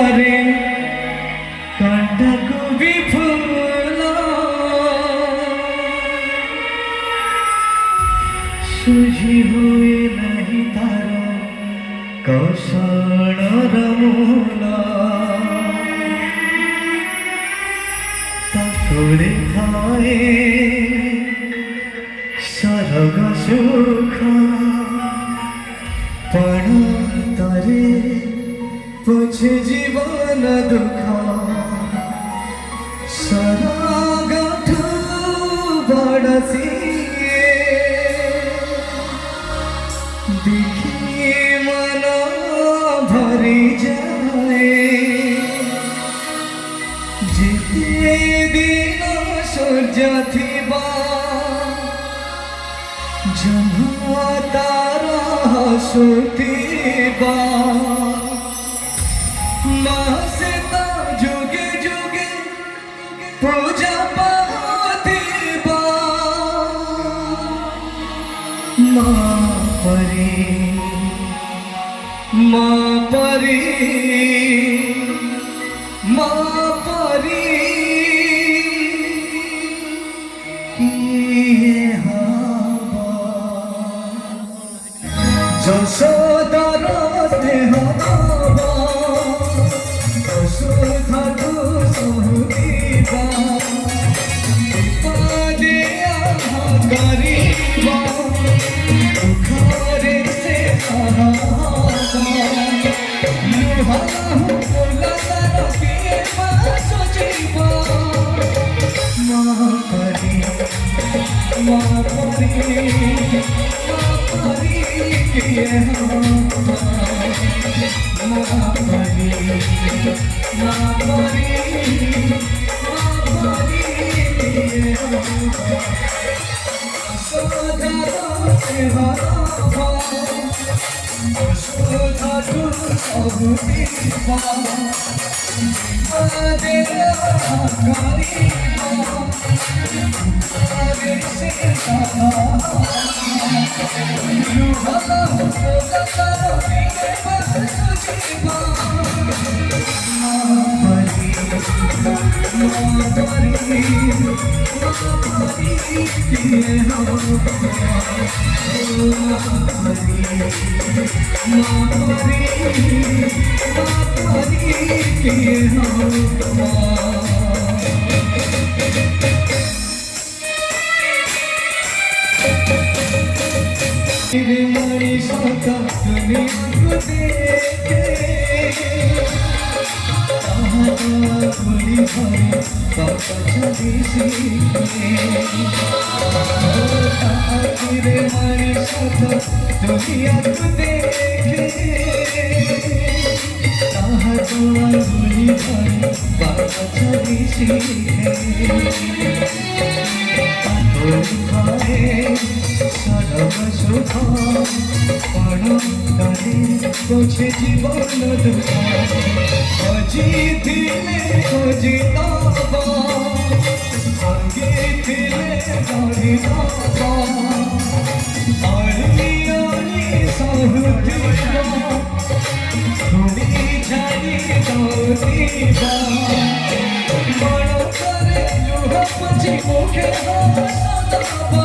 ଥରେ କଣ୍ଟାକୁ ବି ଫୁଲ ସୁଝି ହୁଏ ନାହିଁ ତାର କଷଣର ମୂଳ ତାକୁରେ ଥାଏ ସରଗ ସୁଖ पण तारे पुछे जीवन दुख सारा गाठ बड़सी देखी मन भरी जाए जिते दिन सूर्य थिबा जन्म तारा हसुथिबा मासे ता जुगे जुगे पूजा पाथिबा माँ परी माँ परी माँ परी যশোদার স্নেহ যশোধা তু সহুদিবা বিপদে আহা করিবা দুঃখরে সে সহাবা লুহাহু ফুলদার পিয়ে সজিবা মা পরি মা পরি পুছে জীবন দুঃখ খোঁজিলে খোঁজিতাবা ভাঙ্গিলে গড়িতাবা আড়ি আড়ি সহুদিবা ধুলি ঝাড়ি দৌড়িবা বড় করে লুহ পুছি মুখে হাসতাবা